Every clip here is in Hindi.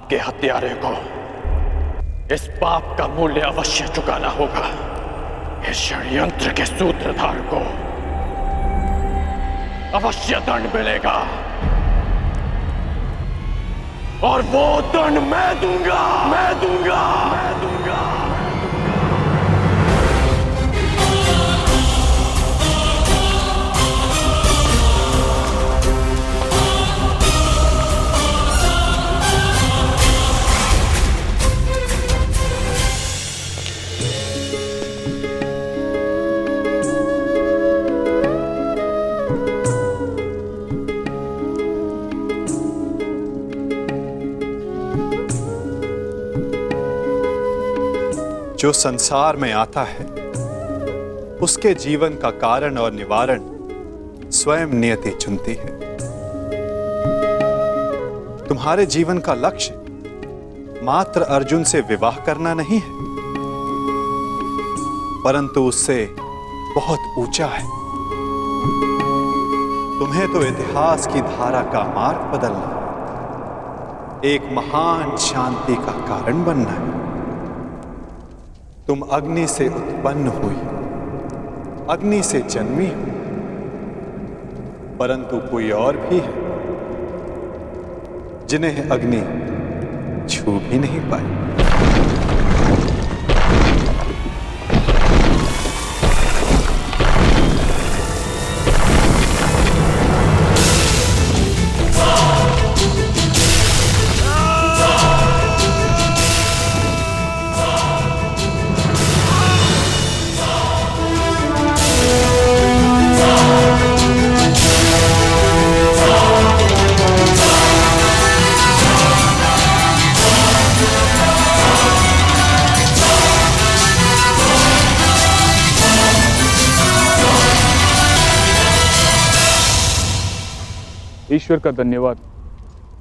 आपके हत्यारे को इस पाप का मूल्य अवश्य चुकाना होगा। इस षड्यंत्र के सूत्रधार को अवश्य दंड मिलेगा, और वो दंड मैं दूंगा, मैं दूंगा, मैं दूंगा। जो संसार में आता है उसके जीवन का कारण और निवारण स्वयं नियति चुनती है। तुम्हारे जीवन का लक्ष्य मात्र अर्जुन से विवाह करना नहीं है, परंतु उससे बहुत ऊंचा है। तुम्हें तो इतिहास की धारा का मार्ग बदलना, एक महान शांति का कारण बनना है। तुम अग्नि से उत्पन्न हुई, अग्नि से जन्मी हो, परंतु कोई और भी है जिन्हें अग्नि छू भी नहीं पाई। ईश्वर का धन्यवाद,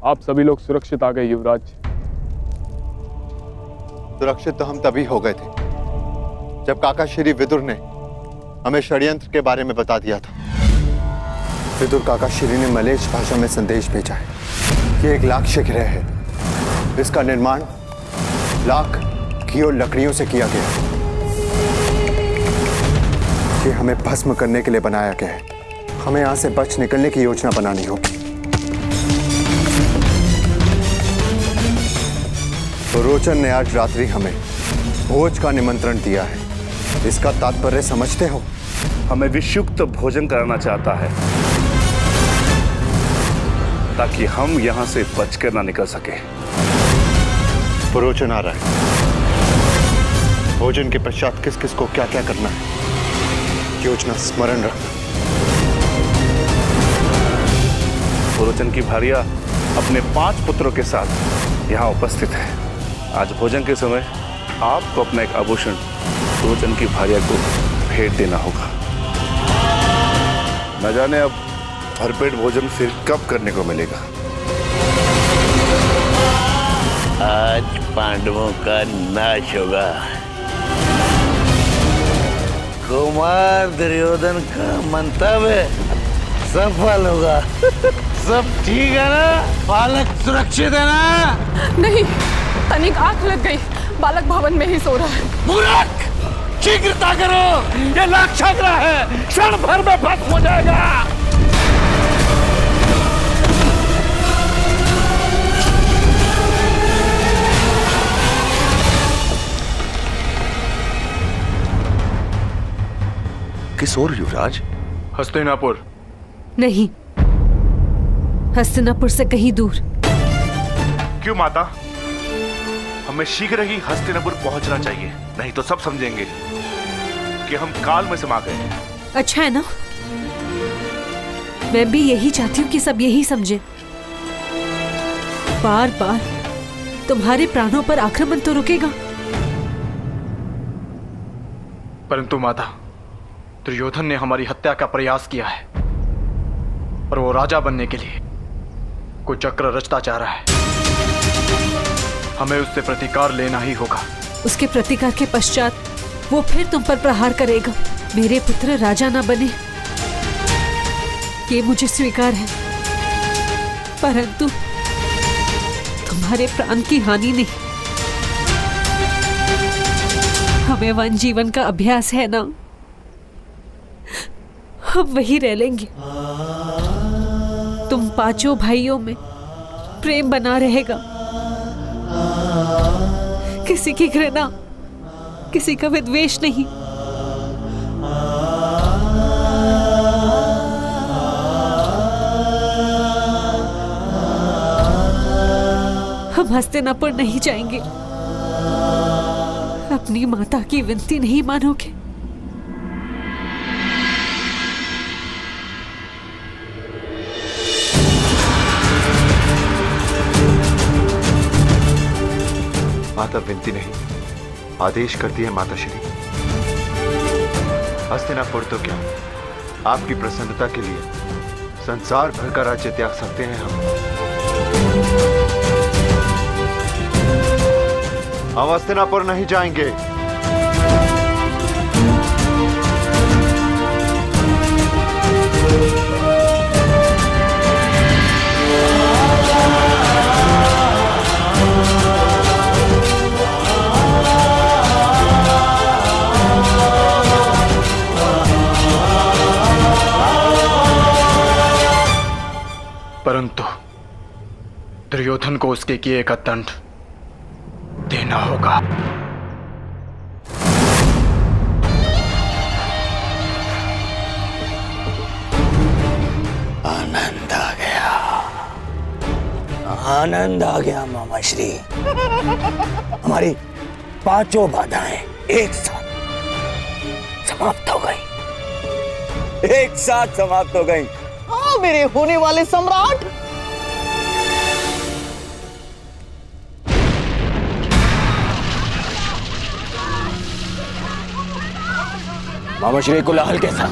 आप सभी लोग सुरक्षित आ गए युवराज। सुरक्षित तो हम तभी हो गए थे जब काका श्री विदुर ने हमें षड्यंत्र के बारे में बता दिया था। विदुर काका श्री ने मलेच्छ भाषा में संदेश भेजा है कि एक लाक्ष्य ग्रह है, इसका निर्माण लाख घी और लकड़ियों से किया गया है। ये हमें भस्म करने के लिए बनाया गया है। हमें यहां से बच निकलने की योजना बनानी होगी। रोचन ने आज रात्रि हमें भोज का निमंत्रण दिया है। इसका तात्पर्य समझते हो? हमें विषयुक्त भोजन कराना चाहता है ताकि हम यहां से बचकर ना निकल सके। रोचन आ रहा है। भोजन के पश्चात किस किस को क्या क्या करना है, योजना स्मरण रखना। रोचन की भार्या अपने 5 पुत्रों के साथ यहाँ उपस्थित है। आज भोजन के समय आपको अपना एक आभूषण रोचन की भार्या को भेंट देना होगा। न जाने अब भरपेट भोजन फिर कब करने को मिलेगा। आज पांडवों का नाश होगा। कुमार दुर्योधन का मंतव्य सफल होगा। सब ठीक है ना? बालक सुरक्षित है ना? नहीं, तनिक आंख लग गई। बालक भवन में ही सो रहा है। मूर्ख! शीघ्रता करो, ये लाक्षाग्रह है, क्षण भर में भस्म हो जाएगा। किस ओर युवराज? हस्तिनापुर। नहीं, हस्तिनापुर से कहीं दूर। क्यों माता? हमें शीघ्र ही हस्तिनापुर पहुंचना चाहिए, नहीं तो सब समझेंगे कि हम काल में समा गए। अच्छा है ना, मैं भी यही चाहती हूँ कि सब यही समझे। बार बार तुम्हारे प्राणों पर आक्रमण तो रुकेगा। परंतु माता, दुर्योधन ने हमारी हत्या का प्रयास किया है और वो राजा बनने के लिए कोई चक्र रचता जा रहा है। हमें उससे प्रतिकार लेना ही होगा। उसके प्रतिकार के पश्चात वो फिर तुम पर प्रहार करेगा। मेरे पुत्र राजा ना बने, ये मुझे स्वीकार है, परंतु तुम तुम्हारे प्राण की हानि नहीं। हमें वन जीवन का अभ्यास है ना, हम वही रह लेंगे। तुम पांचों भाइयों में प्रेम बना रहेगा, किसी की घृणा, किसी का विद्वेष नहीं। हम हस्तिनापुर नहीं जाएंगे। अपनी माता की विनती नहीं मानोगे? माता विनती नहीं, आदेश करती है माता श्री। हस्तिनापुर तो क्या, आपकी प्रसन्नता के लिए संसार भर का राज्य त्याग सकते हैं हम हस्तिनापुर नहीं जाएंगे। परंतु दुर्योधन को उसके किए का दंड देना होगा। आनंद आ गया, आनंद आ गया मामा श्री। हमारी पांचों बाधाएं एक साथ समाप्त हो गई, एक साथ समाप्त हो गई। हाँ मेरे होने वाले सम्राट। मामा श्री कोलाहल कैसा?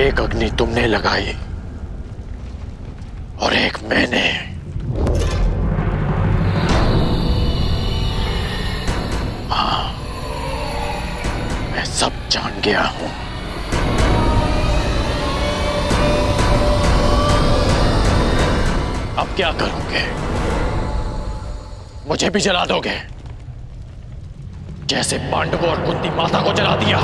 एक अग्नि तुमने लगाई और एक मैंने। हाँ, मैं सब जान गया हूं। अब क्या करोगे? मुझे भी जला दोगे जैसे पांडवों और कुंती माता को जला दिया?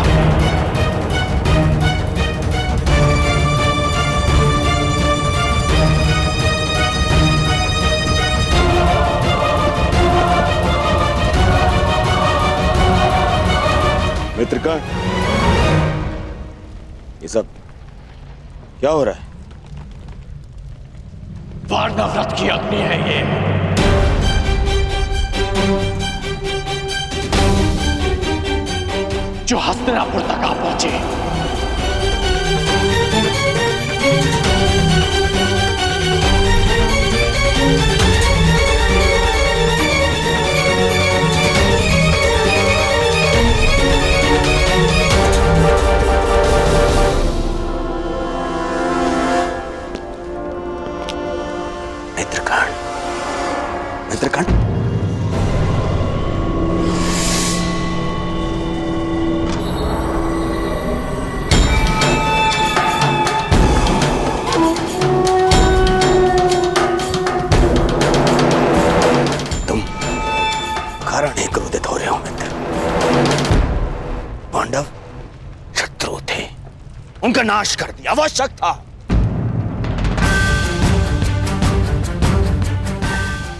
मित्रगण, ये सब क्या हो रहा है? वारणा व्रत की अग्नि है ये। जो हस्तिनापुर तक आ पहुंचे। मित्रगण, उनका नाश कर दिया, आवश्यक था।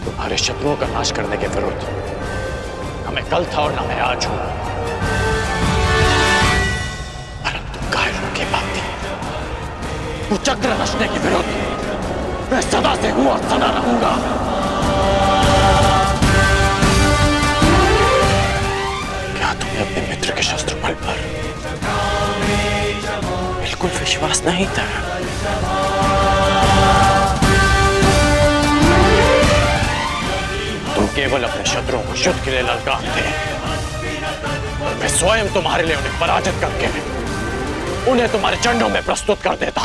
तुम्हारे शत्रुओं का नाश करने के विरुद्ध न मैं कल था और न मैं आज हूं, परंतु कायरों की बात वो चक्र रचने के विरुद्ध मैं सदा से हूं और सदा रहूंगा। क्या तुम्हें अपने मित्र के शस्त्र बल पर बिल्कुल विश्वास नहीं था? तुम केवल अपने शत्रुओं को युद्ध के लिए ललकारते और मैं स्वयं तुम्हारे लिए उन्हें पराजित करके उन्हें तुम्हारे चरणों में प्रस्तुत कर देता।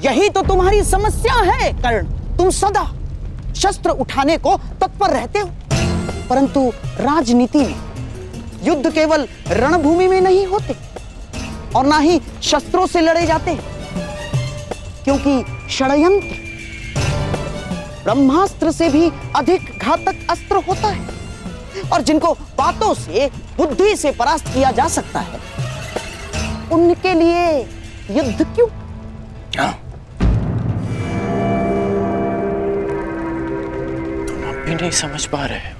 यही तो तुम्हारी समस्या है कर्ण। तुम सदा शस्त्र उठाने को तत्पर रहते हो, परंतु राजनीति में युद्ध केवल रणभूमि में नहीं होते और ना ही शस्त्रों से लड़े जाते, क्योंकि षड्यंत्र ब्रह्मास्त्र से भी अधिक घातक अस्त्र होता है और जिनको बातों से, बुद्धि से परास्त किया जा सकता है, उनके लिए युद्ध क्यों? तुम अब भी नहीं समझ पा रहे।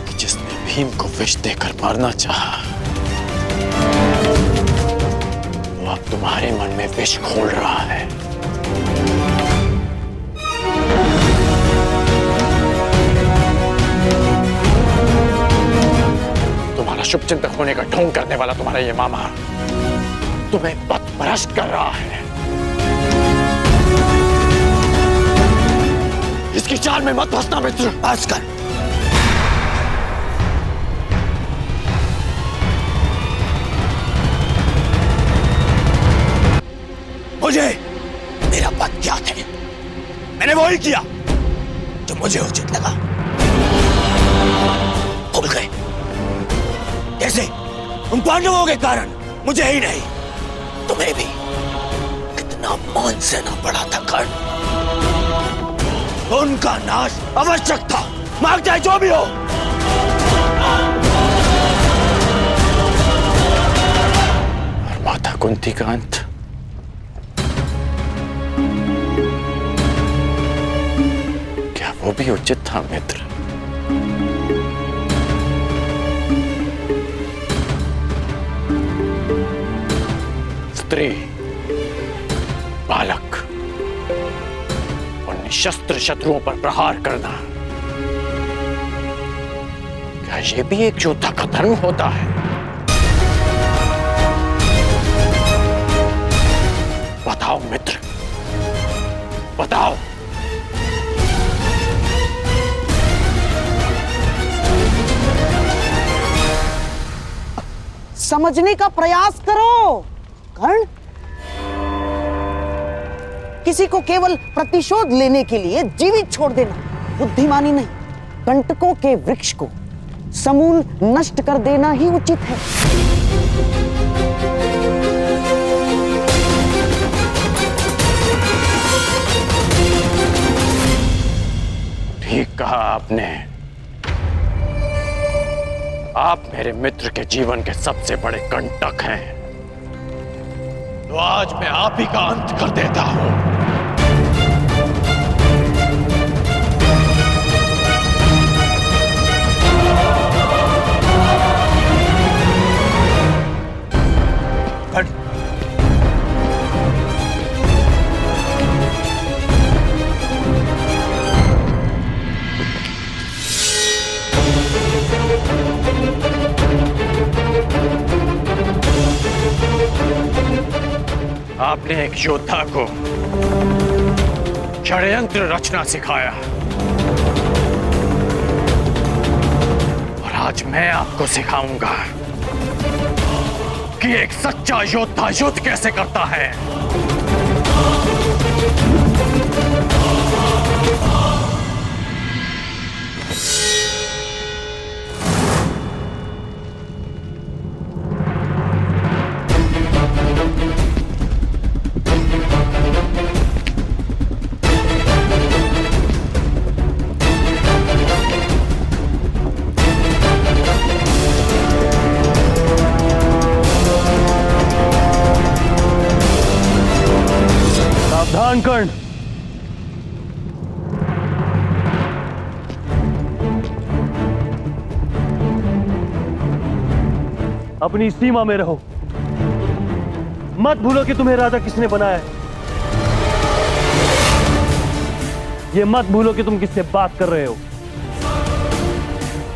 कि जिसने भीम को विष देकर मारना चाहा, वो अब तुम्हारे मन में विष घोल रहा है। तुम्हारा शुभचिंतक होने का ढोंग करने वाला तुम्हारा ये मामा तुम्हें पथभ्रष्ट कर रहा है। इसकी चाल में मत फंसना मित्र। आजकल मुझे मेरा पद ज्ञात है, मैंने वही किया जो मुझे उचित लगा। भूल गए कैसे उन पांडवों के कारण मुझे ही नहीं तुम्हें भी कितना मान सहना पड़ा था कर्ण। उनका नाश आवश्यक था, मांग जाए जो भी हो। और माता कुंती का अंत क्या वो भी उचित था मित्र? स्त्री, बालक और निशस्त्र शत्रुओं पर प्रहार करना, क्या ये भी एक योद्धा का धर्म होता है? बताओ मित्र, बताओ। समझने का प्रयास करो कर्ण। किसी को केवल प्रतिशोध लेने के लिए जीवित छोड़ देना बुद्धिमानी नहीं, कंटकों के वृक्ष को समूल नष्ट कर देना ही उचित है। ठीक कहा आपने। आप मेरे मित्र के जीवन के सबसे बड़े कंटक हैं, तो आज मैं आप ही का अंत कर देता हूं। आपने एक योद्धा को षड्यंत्र रचना सिखाया और आज मैं आपको सिखाऊंगा कि एक सच्चा योद्धा युद्ध कैसे करता है। धानकर्ण, अपनी सीमा में रहो। मत भूलो कि तुम्हें राजा किसने बनाया है। ये मत भूलो कि तुम किससे बात कर रहे हो।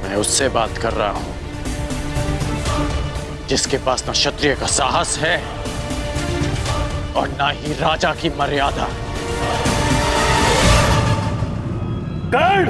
मैं उससे बात कर रहा हूं जिसके पास ना क्षत्रिय का साहस है और ना ही राजा की मर्यादा। कर्ण!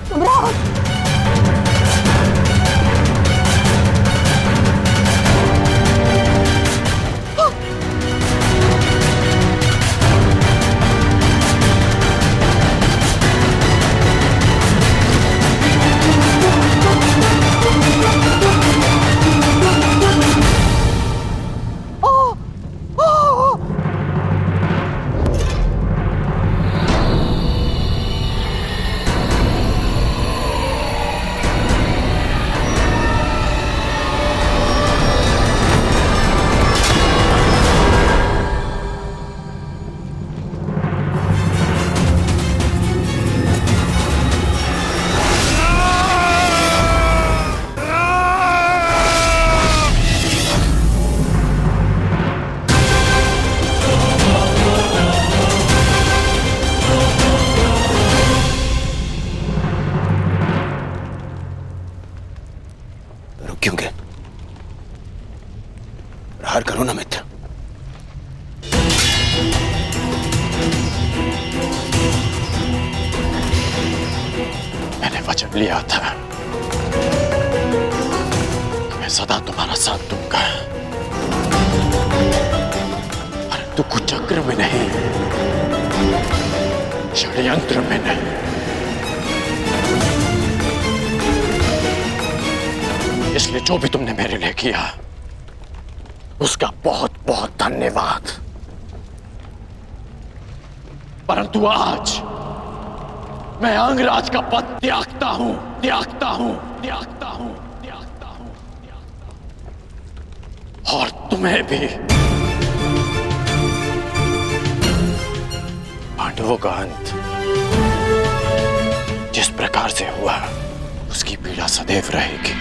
सम्राट, रुकेंगे? प्रहार करो ना मित्र। मैंने वचन लिया था कि मैं सदा तुम्हारा साथ दूंगा, परंतु कुचक्र में नहीं, षड्यंत्र में नहीं। इसलिए जो भी तुमने मेरे लिए किया उसका बहुत बहुत धन्यवाद। परंतु आज मैं अंगराज का पद त्यागता हूं, त्यागता हूं, त्यागता हूं, त्यागता हूं, त्यागता हूं। और तुम्हें भी। पांडवों का अंत जिस प्रकार से हुआ उसकी पीड़ा सदैव रहेगी,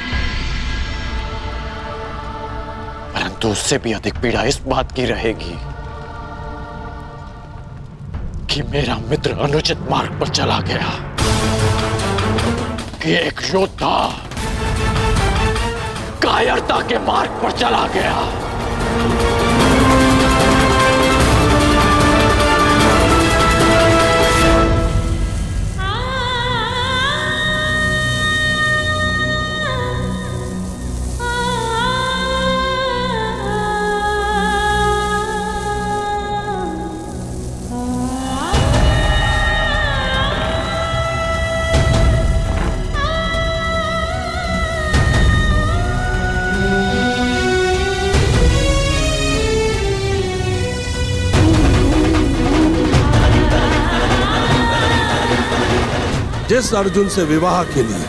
परंतु उससे भी अधिक पीड़ा इस बात की रहेगी कि मेरा मित्र अनुचित मार्ग पर चला गया, कि एक योद्धा कायरता के मार्ग पर चला गया। जिस अर्जुन से विवाह के लिए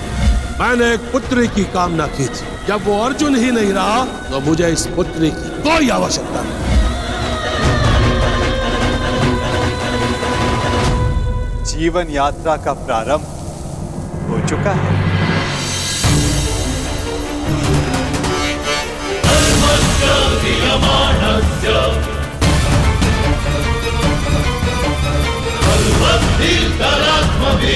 मैंने एक पुत्री की कामना की थी, जब वो अर्जुन ही नहीं रहा तो मुझे इस पुत्री की कोई आवश्यकता नहीं। जीवन यात्रा का प्रारंभ हो चुका है। अंतरात्मा भी